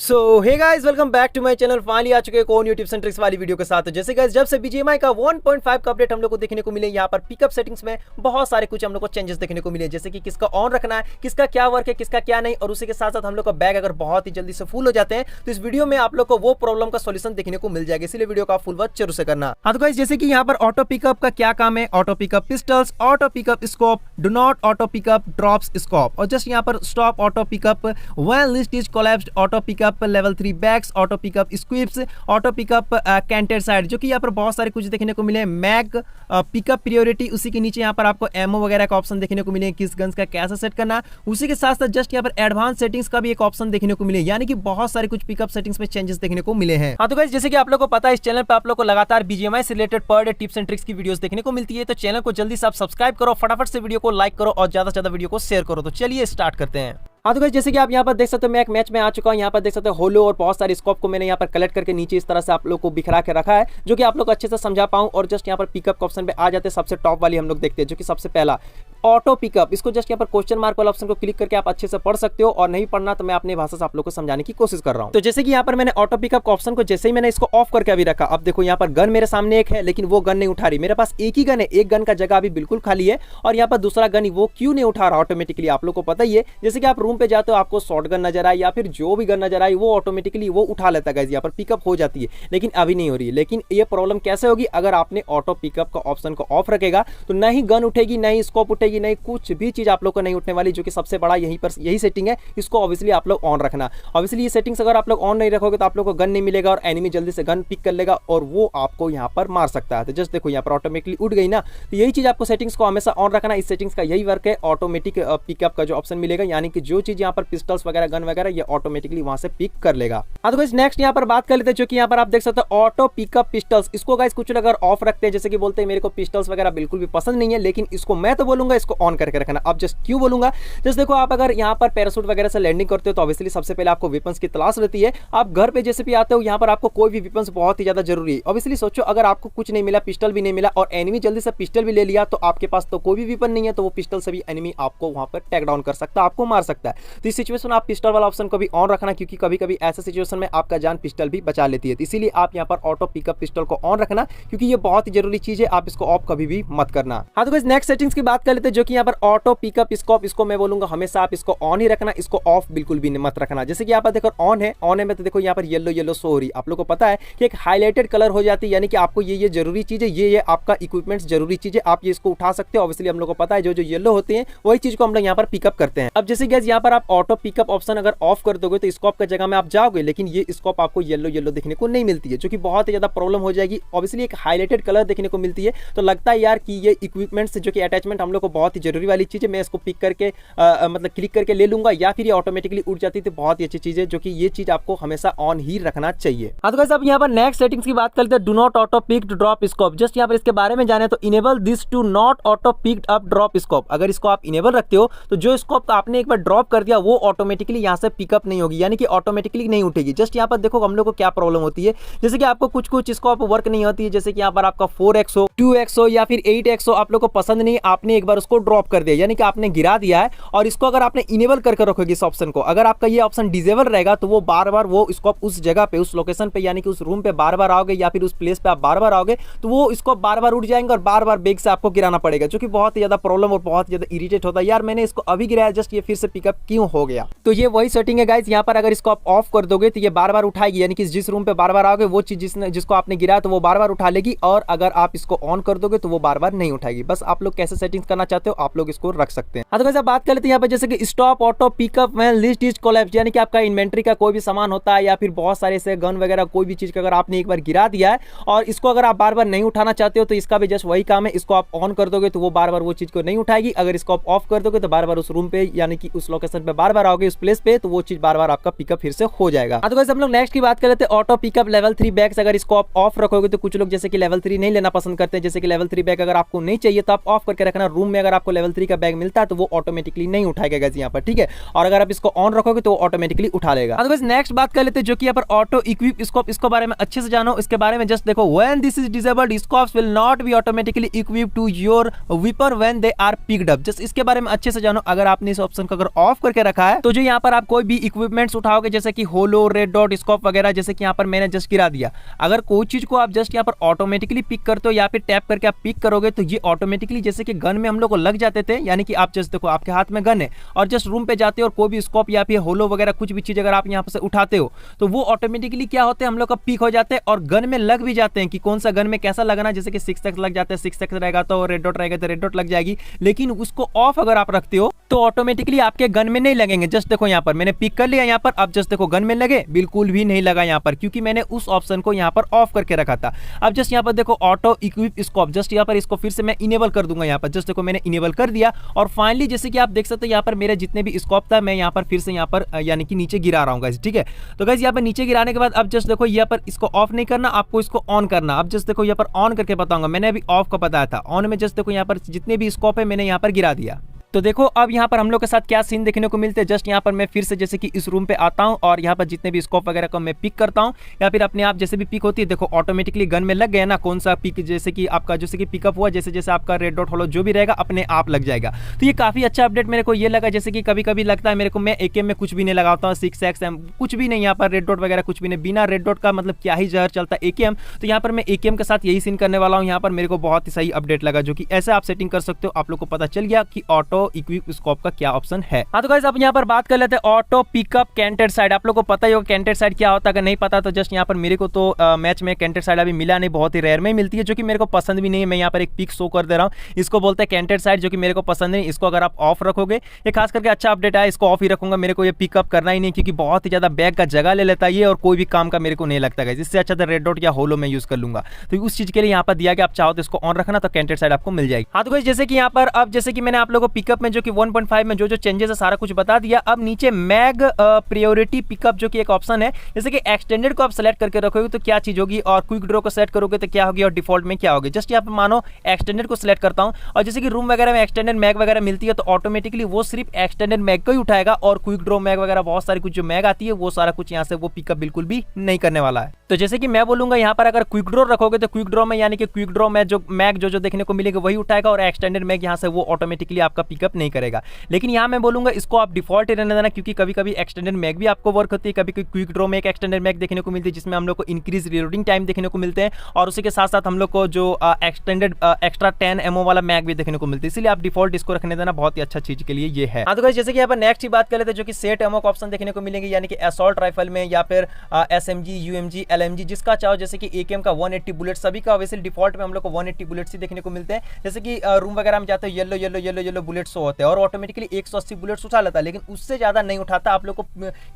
So hey guys, welcome back to my channel. Finally आ चुके हैं कौन यूट्यूब एंड ट्रिक्स वाली वीडियो के साथ। जैसे गाइस, जब से BGMI का 1.5 का अपडेट हम लोग को देखने को मिले, यहाँ पर पिकअप सेटिंग्स में बहुत सारे कुछ हम लोग को चेंजेस देखने को मिले, जैसे कि किसका ऑन रखना है, किसका क्या वर्क है, किसका क्या नहीं। और उसी के साथ साथ हम लोग का बैग अगर बहुत ही जल्दी से फुल हो जाते हैं तो इस वीडियो में आप लोग को वो प्रॉब्लम का सोल्यूशन देखने को मिल जाएगा, इसलिए वीडियो का फुल वॉच जरूर से करना। हाँ तो गाइस, जैसे कि यहाँ पर ऑटो पिकअप का क्या काम है, auto pickup pistols, auto pickup scope, do not auto pickup drops scope, और जस्ट यहाँ पर stop auto pickup when list is collapsed, auto pickup level 3 bags, auto pickup squips, auto pickup canted side, जो कि यहाँ पर बहुत सारे कुछ देखने को मिले। मैग पिकअप प्रायोरिटी, उसी के नीचे यहाँ पर आपको एमओ वगैरह का ऑप्शन देखने को मिले, किस गन्स का कैसे सेट करना। उसी के साथ साथ जस्ट यहाँ पर एडवांस सेटिंग्स का भी एक ऑप्शन देखने को मिले, यानी कि बहुत सारे कुछ पिकअप सेटिंग्स में चेंजेस देखने को मिले हैं। हाँ तो गाइस, जैसे कि आप लोग को पता है, इस चैनल पर आप लोग को लगातार BGMI से related per day tips and tricks की वीडियोस देखने को मिलती है, तो चैनल को जल्दी से आप सब्सक्राइब करो, फटाफट से वीडियो को लाइक करो और ज्यादा से ज्यादा वीडियो को शेयर करो। तो चलिए स्टार्ट करते हैं। हाँ तो गाइस, जैसे कि आप यहाँ पर देख सकते हो, मैं एक मैच में आ चुका हूँ। यहाँ पर देख सकते हो होलो और बहुत सारे स्कोप को मैंने यहाँ पर कलेक्ट करके नीचे इस तरह से आप लोग को बिखरा के रखा है, जो कि आप लोग अच्छे से समझा पाऊँ। और जस्ट यहाँ पर पिकअप के ऑप्शन पे आ जाते हैं, सबसे टॉप वाली हम लोग देखते हैं, जो कि सबसे पहला ऑटो पिकअप। इसको जस्ट यहाँ पर क्वेश्चन मार्क वाला ऑप्शन को क्लिक करके आप अच्छे से पढ़ सकते हो, और नहीं पढ़ना तो मैं अपनी भाषा से आप लोग को समझाने की कोशिश कर रहा हूँ। तो जैसे कि यहाँ पर मैंने ऑटो पिकअप ऑप्शन को जैसे ही मैंने इसको ऑफ करके अभी रखा, अब देखो यहाँ पर गन मेरे सामने एक है, लेकिन वो गन नहीं उठा रही। मेरे पास एक ही गन है, एक गन का जगह अभी बिल्कुल खाली है, और यहाँ पर दूसरा गन वो क्यों नहीं उठा रहा ऑटोमेटिकली, आप लोग को पता ही है। जैसे कि आप रूम पे जाते हो, आपको शॉर्ट गन नजर आए या फिर जो भी गन नजर आई, वो ऑटोमेटिकली वो उठा लेता है, यहाँ पर पिकअप हो जाती है, लेकिन अभी नहीं हो रही है। लेकिन ये प्रॉब्लम कैसे होगी, अगर आपने ऑटो पिकअप का ऑप्शन को ऑफ रखेगा तो ना ही गन उठेगी, ना ही स्कोप उठेगी, नहीं कुछ भी चीज आप लोग को नहीं उठने वाली, जो कि सबसे बड़ा यहीं पर यही सेटिंग है। इसको ऑब्वियसली आप लोग ऑन रखना। ऑब्वियसली ये सेटिंग्स अगर आप लोग ऑन नहीं रखोगे तो आप लोग को गन नहीं मिलेगा, और एनिमी जल्दी से गन पिक कर लेगा और वो आपको यहाँ पर मार सकता है। तो जस्ट देखो यहाँ पर ऑटोमेटिकली उठ गई ना, तो यही चीज आपको सेटिंग्स को हमेशा ऑन रखना। इस सेटिंग्स का यही वर्क है, ऑटोमेटिक पिकअप का जो ऑप्शन मिलेगा, यानी कि जो चीज यहाँ पर पिस्टल्स वगैरह गन वगैरह ये ऑटोमेटिकली वहां से पिक कर लेगा। हाँ तो गाइस, नेक्स्ट यहाँ पर बात कर लेते हैं, जो कि यहाँ पर आप देख सकते हो ऑटो पिकअप पिस्टल्स। इसको गाइस कुछ अगर ऑफ रखते हैं, जैसे कि बोलते हैं मेरे को पिस्टल्स वगैरह बिल्कुल भी पसंद नहीं है, लेकिन इसको मैं तो बोलूंगा इसको ऑन करके रखना। अब जस्ट क्यों बोलूंगा, जस्ट देखो आप अगर यहाँ पर पैराशूट वगैरह से लैंडिंग करते हो तो ऑब्वियसली सबसे पहले आपको वेपन्स की तलाश रहती है। आप घर पे जैसे भी आते हो, यहाँ पर आपको कोई भी वेपन्स बहुत ही ज्यादा जरूरी है। ऑब्वियसली सोचो, अगर आपको कुछ नहीं मिला, पिस्टल भी नहीं मिला, और एनिमी जल्दी से पिस्टल भी ले लिया, तो आपके पास तो कोई भी वेपन नहीं है, तो वो पिस्टल से भी एनिमी आपको वहां पर टैग डाउन कर सकता है, आपको मार सकता है। तो इस सिचुएशन में आप पिस्टल वाला ऑप्शन को भी ऑन रखना, क्योंकि कभी कभी ऐसे सिचुएशन में आपका जान पिस्टल भी बचा लेती है। इसीलिए आप यहाँ पर ऑटो पिकअप पिस्टल को ऑन रखना, क्योंकि ये बहुत ही जरूरी चीज है, आप इसको ऑफ कभी भी मत करना। हाँ तो गाइस, नेक्स्ट सेटिंग्स की बात कर लेते हैं, जो कि यहाँ पर ऑटो पिकअप स्कोप। इसको मैं बोलूंगा हमेशा आप इसको ऑन ही रखना, इसको ऑफ बिल्कुल भी मत रखना। जैसे कि यहाँ पर देखो ऑन है में तो देखो यहाँ पर येलो येलो शो हो रही। आप लोग को पता है कि एक हाईलाइटेड कलर हो जाती है, यानी कि आपको ये जरूरी चीज है, ये आपका इक्विपमेंट्स जरूरी चीज है, आप ये इसको उठा सकते हो। ऑब्वियसली हम लोग को पता है जो येलो होते हैं वही चीज को हम लोग यहाँ पर पिकअप करते हैं। अब जैसे गाइस, यहाँ पर आप ऑटो पिकअप ऑप्शन अगर ऑफ कर दोगे तो स्कोप की जगह में आप जाओगे, लेकिन ये स्कोप आपको येलो येलो देखने को नहीं मिलती है, जो कि बहुत ही ज्यादा प्रॉब्लम हो जाएगी। ऑब्वियसली एक हाईलाइटेड कलर देखने को मिलती है, तो लगता है यार कि ये इक्विपमेंट्स जो कि अटैचमेंट हम लोग को बहुत ही जरूरी वाली चीज है, मैं इसको पिक करके मतलब क्लिक करके ले लूंगा, या फिर ये ऑटोमेटिकली उड़ जाती है। तो बहुत ही अच्छी चीज है, जो कि ये चीज आपको हमेशा ऑन ही रखना चाहिए। हाँ तो गाइस, अब यहाँ पर नेक्स्ट सेटिंग्स की बात करते हैं, do not auto picked drop scope. Just यहाँ पर इसके बारे में जाने तो enable this to not auto picked up drop scope. अगर इसको आप इनेबल रखते हो तो जो स्कोप आपने एक बार ड्रॉप कर दिया वो ऑटोमेटिकली यहाँ से पिकअप नहीं होगी, यानी कि ऑटोमेटिकली नहीं उठेगी। जस्ट यहाँ पर देखो हम लोग को क्या प्रॉब्लम होती है, जैसे कि आपको कुछ स्कोप वर्क नहीं होती है, जैसे कि यहाँ पर आपका 4x हो, 2x हो या फिर 8x हो, आप लोग को पसंद नहीं, आपने एक बार उसको ड्रॉप कर दिया, यानी कि आपने गिरा दिया है। और इसको अगर आपने इनेबल करके रखोगे इस ऑप्शन को, अगर आपका ये ऑप्शन डिसेबल रहेगा तो वो बार बार वो स्कोप उस जगह पे, उस लोकेशन पे, यानी कि उस रूम पे बार बार आओगे, या फिर उस प्लेस पे आप बार बार आओगे, तो वो इसको बार बार उड़ जाएंगे और बार बार बैग से आपको गिराना पड़ेगा, जो कि बहुत ही ज्यादा प्रॉब्लम और बहुत ज्यादा इरिटेट होता है। यार मैंने इसको अभी गिराया, जस्ट ये फिर से पिकअप क्यों हो गया। तो ये वही सेटिंग है गाइस, यहाँ पर अगर इसको आप ऑफ कर दोगे तो ये बार बार उठाएगी, यानी कि जिस रूम पे बार बार आओगे वो चीज जिसको आपने गिराया तो वो बार बार उठा लेगी, और अगर आप इसको ऑन कर दोगे तो वो बार बार नहीं उठाएगी। बस आप लोग कैसे सेटिंग्स करना चाहते हो आप लोग इसको रख सकते हैं। तो गाइस, बात कर लेते हैं यहाँ पर, जैसे कि stop auto pickup when list is collapsed, यानी कि आपका इन्वेंटरी का कोई भी सामान होता है, या फिर बहुत सारे से गन वगैरह कोई भी चीज का अगर आपने एक बार गिरा दिया है और इसको अगर आप बार बार नहीं उठाना चाहते हो, तो इसका भी जस्ट वही काम है। इसको आप ऑन कर दोगे तो वो बार बार वो चीज को नहीं उठाएगी, अगर इसको आप ऑफ कर दोगे तो बार बार उस रूम पे, यानी कि उस लोकेशन पे बार बार आओगे, उस प्लेस पे, तो वो चीज बार बार आपका पिकअप फिर से हो जाएगा। तो गाइस, हम लोग नेक्स्ट की बात कर लेते हैं, ऑटो पिकअप लेवल 3 बैग्स। अगर इसको आप ऑफ रखोगे तो कुछ लोग जैसे कि लेवल 3 नहीं लेना पसंद करते हैं, जैसे कि लेवल 3 बैग अगर आपको नहीं चाहिए तो आप ऑफ करके रखना। रूम में अगर आपको लेवल 3 का बैग मिलता है तो वो ऑटोमेटिकली नहीं उठाएगा गाइस यहाँ पर, ठीक है। और अगर आप इसको ऑन रखोगे तो ऑटोमेटिकली उठा लेगा। अदरवाइज नेक्स्ट बात कर लेते हैं, जो कि यहाँ पर ऑटो इक्विप स्कोप, इसको बारे में अच्छे से जानो। इसके बारे में जस्ट देखो, when this is disabled scopes will not be automatically equip to your weapon when they are picked up. Just इसके बारे में अच्छे से जानो। अगर आपने इस ऑप्शन को अगर ऑफ करके रखा है तो जो यहाँ पर आप कोई भी इक्विपमेंट्स उठाओगे, जैसे कि होलो, रेड डॉट स्कोप वगैरह, जैसे कि यहाँ पर मैंने जस्ट गिरा दिया। अगर कोई चीज को आप जस्ट यहाँ पर ऑटोमेटिकली पिक करते हो या फिर टैप करके आप पिक करोगे तो ये ऑटोमेटिकली जैसे कि गन में हम लोग को लग जाते थे, यानी कि आप जस्ट देखो आपके हाथ में गन है और जस्ट रूम पे जाते हो और कोई भी स्कोप या फिर होलो वगैरह कुछ भी चीज अगर आप यहाँ से उठाते हो तो वो ऑटोमेटिकली क्या होते हैं, हम लोग का पिक हो जाते हैं और गन में लग भी जाते हैं कि कौन सा गन में कैसा लगना। जैसे कि 6x लग जाता है, 6x रहेगा तो रेड डॉट रहेगा तो रेड डॉट लग जाएगी। लेकिन उसको ऑफ अगर आप रखते हो तो ऑटोमेटिकली आपके गन में नहीं लगेंगे। जस्ट देखो यहाँ पर मैंने पिक कर लिया यहाँ पर, अब जस्ट देखो गन में लगे, बिल्कुल भी नहीं लगा यहाँ पर, क्योंकि मैंने उस ऑप्शन को यहाँ पर ऑफ करके रखा था। अब जस्ट यहाँ पर देखो ऑटो इक्विप स्कोप, जस्ट यहाँ पर इसको फिर से मैं इनेबल कर दूंगा यहाँ पर। जस्ट देखो मैंने इनेबल कर दिया और फाइनली जैसे कि आप देख सकते हो यहाँ पर मेरे जितने भी स्कोप था मैं यहाँ पर फिर से यहाँ पर यानी कि नीचे गिरा रहा हूँ गाइस, ठीक है। तो गाइस यहाँ पर नीचे गिराने के बाद अब जस्ट देखो यहाँ पर इसको ऑफ नहीं करना, आपको इसको ऑन करना। अब जस्ट देखो यहाँ पर ऑन करके बताऊंगा, मैंने अभी ऑफ का बताया था। ऑन में जस्ट देखो यहाँ पर जितने भी स्कोप है मैंने यहाँ पर गिरा दिया। तो देखो अब यहाँ पर हम लोग के साथ क्या सीन देखने को मिलते हैं। जस्ट यहाँ पर मैं फिर से जैसे कि इस रूम पे आता हूँ और यहाँ पर जितने भी स्कोप वगैरह को मैं पिक करता हूँ या फिर अपने आप जैसे भी पिक होती है, देखो ऑटोमेटिकली गन में लग गया ना कौन सा पिक, जैसे कि आपका जैसे कि पिकअप हुआ, जैसे जैसे आपका रेड डॉट होलो जो भी रहेगा अपने आप लग जाएगा। तो ये काफी अच्छा अपडेट मेरे को ये लगा। जैसे कि कभी कभी लगता है मेरे को मैं एकेएम में कुछ भी नहीं लगाता हूँ, 6x कुछ भी नहीं, यहाँ पर रेड डॉट वगैरह कुछ भी नहीं, बिना रेड डॉट का मतलब क्या ही जहर चलता है एकेएम। तो यहाँ पर मैं एकेएम के साथ यही सीन करने वाला हूँ। यहाँ पर मेरे को बहुत ही सही अपडेट लगा, जो कि ऐसे आप सेटिंग कर सकते हो। आप लोग को पता चल गया कि ऑटो इक्विप स्कोप का क्या ऑप्शन है। हाँ तो गाइस अब यहाँ पर बात कर लेते हैं ऑटो पिकअप कैंटेड साइड। आप लोग को पता ही होगा कैंटेड साइड क्या होता है, अगर नहीं पता तो जस्ट यहाँ पर मेरे को तो मैच में कैंटेड साइड अभी मिला नहीं, बहुत ही रेयर में मिलती है, जो कि मेरे को पसंद भी नहीं है। मैं यहाँ पर एक पिक शो कर दे रहा हूँ, इसको बोलते हैं कैंटेड साइड, जो कि मेरे को पसंद नहीं। इसको अगर आप ऑफ रखोगे, ये खास करके अच्छा अपडेट है, इसको ऑफ ही रखूंगा। मेरे को ये पिकअप करना ही नहीं, क्योंकि बहुत ही ज्यादा बैग का जगह ले लेता है ये और कोई भी काम का मेरे को नहीं लगता है। इससे अच्छा तो रेड डॉट या होलो में यूज कर लूंगा। तो उस चीज के लिए यहाँ पर दिया गया, आप चाहो तो इसको ऑन रखना तो कैंटेड साइड आपको मिल जाएगी। हाँ तो गाइस जैसे कि यहाँ पर अब जैसे कि मैंने आप लोगों को पिकअप में जो कि 1.5 में जो चेंजेस है सारा कुछ बता दिया। अब नीचे मैग प्रायोरिटी पिकअप जो कि एक ऑप्शन है, जैसे कि एक्सटेंडेड को आप सेलेक्ट करके रखोगे तो क्या चीज होगी और क्विक ड्रॉ को सेलेक्ट करोगे तो क्या होगी और डिफॉल्ट में क्या होगी। जस्ट यहाँ पर मानो एक्सटेंडेड को सिलेक्ट करता हूँ और जैसे कि रूम वगैरह में एक्सटेंडेड मैग वगैरह मिलती है तो ऑटोमेटिकली वो सिर्फ एक्सटेंडेड मैग को ही उठाएगा और क्विक ड्रॉ मैग वगैरह बहुत सारी कुछ जो मैग आती है वो सारा कुछ यहाँ से वो पिकअप बिल्कुल भी नहीं करने वाला है। तो जैसे कि मैं बोलूंगा यहाँ पर अगर क्विक ड्रॉ रखोगे तो क्विक ड्रॉ में यानी कि क्विक ड्रॉ में जो मैग जो देखने को मिलेगा वही उठाएगा और एक्सटेंडेड मैग यहाँ से वो ऑटोमेटिकली आपका पिकअप नहीं करेगा। लेकिन यहाँ मैं बोलूंगा इसको आप डिफॉल्ट रहने देना, क्योंकि कभी कभी एक्सटेंडेड मैग भी आपको वर्क होती है। कभी कभी क्विक ड्रॉ में एक एक्सटेंडेड मैग देखने को मिलती है जिसमें हम लोग को इंक्रीज रीलोडिंग टाइम देखने को मिलते हैं और उसी के साथ साथ हम लोग को जो एक्सटेंडेड एक्स्ट्रा 10 एमओ वाला मैग भी देखने को मिलती है। इसलिए आप डिफॉल्ट इसको रखने देना, बहुत ही अच्छा चीज के लिए ये है। हाँ तो गाइस जैसे कि यहाँ पर नेक्स्ट ही बात कर लेते हैं जो कि सेट एमओ का ऑप्शन देखने को मिलेंगे, यानी कि असॉल्ट राइफल में या फिर एसएमजी, यूएमजी, एलएमजी जिसका चाहो। जैसे कि एकेएम का 180 बुलेट, सभी का वैसे डिफॉल्ट में हम लोग को 180 बुलेट्स ही देखने को मिलते हैं। जैसे कि रूम वगैरह में जाते हो yellow yellow yellow yellow bullets होते हैं और ऑटोमेटिकली 180 बुलेट्स उठा लेता है, लेकिन उससे ज्यादा नहीं उठाता। आप लोग को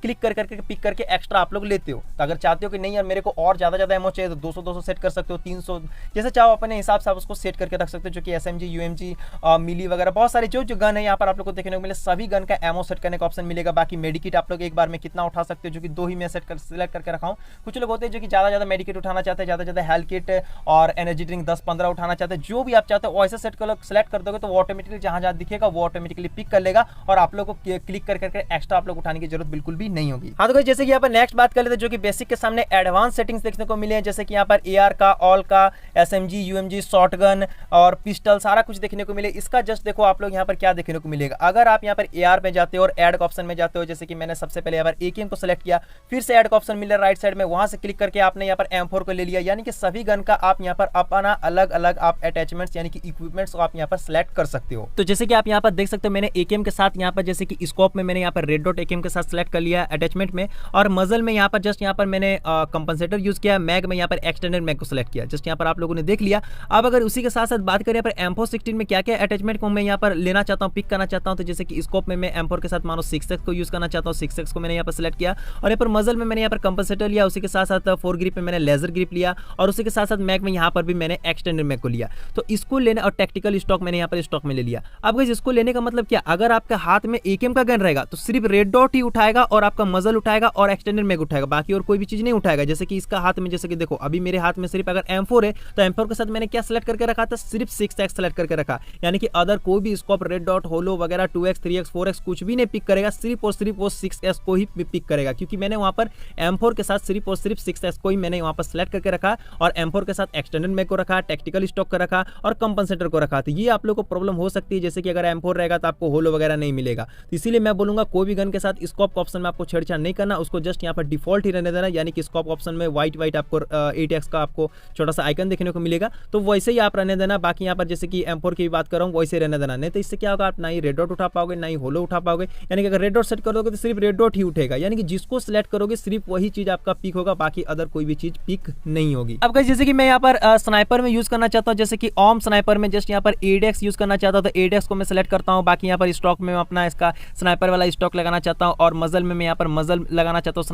क्लिक कर करके पिक करके एक्स्ट्रा आप लोग लेते हो। तो अगर चाहते हो कि नहीं यार मेरे को और ज्यादा एमओ चाहिए तो 200 सेट कर सकते हो, 300 जैसे चाहो अपने हिसाब से आप उसको सेट करके रख सकते हो। जो कि एसएमजी, यूएमजी, मिली वगैरह बहुत सारे जो गन है यहाँ पर आप लोग को देखने को मिले, सभी गन का एमओ सेट करने का ऑप्शन मिलेगा। बाकी मेडिकेट आप लोग एक बार में कितना उठा सकते हो, जो कि 2 ही मैं सिलेक्ट करके रखा हूँ। कुछ लोग होते हैं जो कि ज्यादा मेडिकेट उठाना चाहते हैं, ज्यादा हेल्थ किट और एनर्जी ड्रिंक 10-15 उठाना चाहते हैं। जो भी आप चाहते हो वैसे सेलेक्ट कर दोगे तो वो ऑटोमेटिकली जहां दिखेगा वो ऑटोमेटिकली पिक कर लेगा और आप लोग को क्लिक करके एक्स्ट्रा आप लोग उठाने की जरूरत बिल्कुल भी नहीं होगी। हाँ तो जैसे कि यहाँ पर नेक्स्ट बात कर लेते हैं जो कि बेसिक के सामने एडवांस सेटिंग्स देखने को मिले हैं, जैसे कि यहाँ पर एआर का, ऑल का, एसएमजी, यूएमजी, शॉटगन और पिस्टल सारा कुछ देखने को मिले। इसका जस्ट देखो आप लोग यहाँ पर क्या देखने को मिलेगा। अगर आप यहाँ पर एआर में जाते हो और ऐड का ऑप्शन में जाते हो, जैसे कि मैंने सबसे पहले यहाँ पर एकेएम को सिलेक्ट किया, फिर से ऐड का ऑप्शन मिल रहा है राइट साइड में, वहां से क्लिक करके आपने यहाँ पर M4 को ले लिया। यानी कि सभी गन का आप यहाँ पर अपना अलग अलग आप अटैचमेंट्स यानी कि इक्विपमेंट्स आप यहाँ पर सिलेक्ट कर सकते हो। तो जैसे कि आप यहाँ पर देख सकते हो मैंने एकेएम के साथ यहाँ पर जैसे कि स्कोप में मैंने यहाँ पर रेड डॉट एकेएम के साथ सिलेक्ट कर लिया अटैचमेंट में, और मजल में यहाँ पर जस्ट यहाँ पर मैंने कंपनसेटर यूज किया, मैग में यहाँ पर एक्सटेंडेड मैग को सिलेक्ट किया। जस्ट यहाँ पर आप लोगों ने देख लिया। अब अगर उसी के साथ साथ बात करें यहाँ पर M416 में क्या क्या अटैचमेंट को मैं यहाँ पर लेना चाहता हूँ, पिक करना चाहता हूँ, तो जैसे कि स्कोप में मैं M4 के साथ मानो 6x को यूज करना चाहता हूँ, 6x को मैंने यहाँ पर सिलेक्ट किया, और यहाँ पर मजल में मैंने यहाँ पर कंपनसेटर लिया, उसी के साथ साथ 4 ग्रिप में मैंने लेजर ग्रिप लिया, और उसी के साथ साथ मैग में यहाँ पर भी मैंने एक्सटेंडेड मैग को लिया। तो इसको लेने और टैक्टिकल स्टॉक मैंने यहाँ पर स्टॉक में ले लिया। अब गाइस इसको लेने का मतलब क्या, अगर आपके हाथ में एकेएम का गन रहेगा तो सिर्फ रेड डॉट ही उठाएगा और आपका मजल उठाएगा और एक्सटेंडेड मैग उठाएगा, बाकी और कोई भी चीज नहीं उठाएगा। जैसे कि इसका हाथ में, जैसे कि देखो अभी मेरे हाथ में सिर्फ अगर M4 है तो M4 के साथ मैंने क्या सेलेक्ट करके रखा था, सिर्फ 6x सेलेक्ट करके रखा, यानी कि अदर कोई भी स्कोप रेड डॉट, होलो वगैरह 2x, 3x, 4x कुछ भी नहीं पिक करेगा, सिर्फ और सिर्फ वो 6x को ही पिक करेगा, क्योंकि मैंने वहां पर M4 के साथ सिर्फ और सिर्फ 6x को ही मैंने वहां पर सेलेक्ट करके रखा और M4 के साथ एक्सटेंडेड मैग को रखा, टैक्टिकल स्टॉक को रखा और कंपनसेटर को रखा। तो ये आप लोग को प्रॉब्लम हो सकती है, जैसे कि अगर M4 रहेगा तो आपको होलो वगैरह नहीं मिलेगा। तो इसीलिए मैं बोलूंगा कोई भी गन के साथ स्कोप ऑप्शन में आपको छेड़छाड़ नहीं करना, उसको जस्ट यहाँ पर डिफॉल्ट ही रहने देना, यानी कि स्कोप ऑप्शन में व्हाइट आपको 8x का आपको छोटा सा आइकन देखने को मिलेगा, तो वैसे ही आप रहने देना। बाकी यहाँ पर जैसे कि M4 की बात कर रहा हूँ वैसे रहने देना, नहीं तो इससे क्या होगा, आप ना ही रेड डॉट उठा पाओगे ना ही होलो उठा पाओगे। यानी कि अगर रेड डॉट सेट करोगे तो सिर्फ रेड डॉट ही उठेगा, यानी कि जिसको सिलेक्ट करोगे सिर्फ वही चीज आपका पिक होगा, बाकी अदर कोई भी चीज पिक नहीं होगी। अब जैसे कि मैं यहाँ पर स्नाइपर में यूज करना चाहता हूँ, जैसे कि ओम स्नाइपर में जस्ट यहाँ पर 8x यूज करना चाहता हूँ, तो 8x को मैं सेलेक्ट करता हूँ। बाकी यहाँ पर स्टॉक में मैं अपना इसका स्नाइपर वाला स्टॉक लगाना चाहता हूँ, और मजल में मैं यहाँ पर मजल लगाना चाहता हूँ,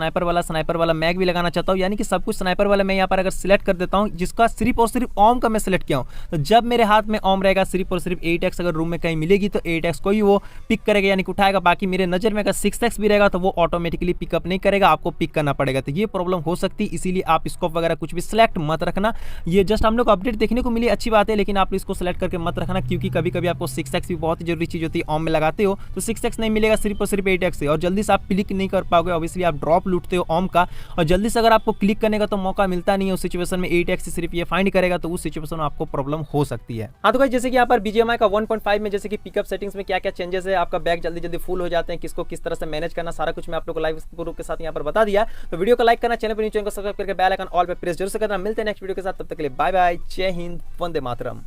स्नाइपर वाला मैग भी लगाना चाहता हूँ, यानी कि सब कुछ स्नाइपर वाला मैं यहाँ पर अगर सिलेक्ट कर देता हूँ, जिसका सिर्फ और सिर्फ ओम का मैं सिलेक्ट किया हूँ, तो जब मेरे हाथ में ओम रहेगा सिर्फ और सिर्फ 8x अगर रूम में कहीं मिलेगी तो 8x को ही वो पिक करेगा, यानी कि उठाएगा। बाकी मेरे नजर में अगर 6x भी रहेगा तो वो ऑटोमेटिकली पिकअप नहीं करेगा, आपको पिक करना पड़ेगा। तो ये प्रॉब्लम हो सकती है, इसीलिए आप स्कोप वगैरह कुछ भी सिलेक्ट मत रखना। ये जस्ट हम लोग अपडेट देखने को मिली, अच्छी बात है, लेकिन आप इसको सिलेक्ट करके मत रखना, क्योंकि कभी कभी आपको 6x भी बहुत ही जरूरी चीज होती है। ओम में लगाते हो तो 6x नहीं मिलेगा, सिर्फ और सिर्फ 8x है, और जल्दी से आप क्लिक नहीं कर पाओगे। ऑब्वियसली आप ड्रॉप लूटते हो ओम का, और जल्दी से अगर आपको क्लिक करने का तो मौका मिलता नहीं है, उस सिचुएशन में 8x सिर्फ ये फाइंड करेगा, तो उस सिचुएशन में आपको प्रॉब्लम हो सकती है। हाँ तो गाइस, जैसे कि यहाँ पर BGMI का 1.5 में जैसे कि पिकअप सेटिंग्स में क्या क्या चेंजेस है, आपका बैग जल्दी फुल हो जाते हैं, किसको किस तरह से मैनेज करना, सारा कुछ मैं आप लोग को लाइव प्रूफ के साथ यहाँ पर बता दिया। तो वीडियो को लाइक करना, चैनल पर न्यू चैनल को सब्सक्राइब करके बेल आइकन ऑल पे प्रेस जरूर से करना। मिलते हैं नेक्स्ट वीडियो के साथ, तब तक के लिए बाय बाय, जय हिंद, वंदे मातरम।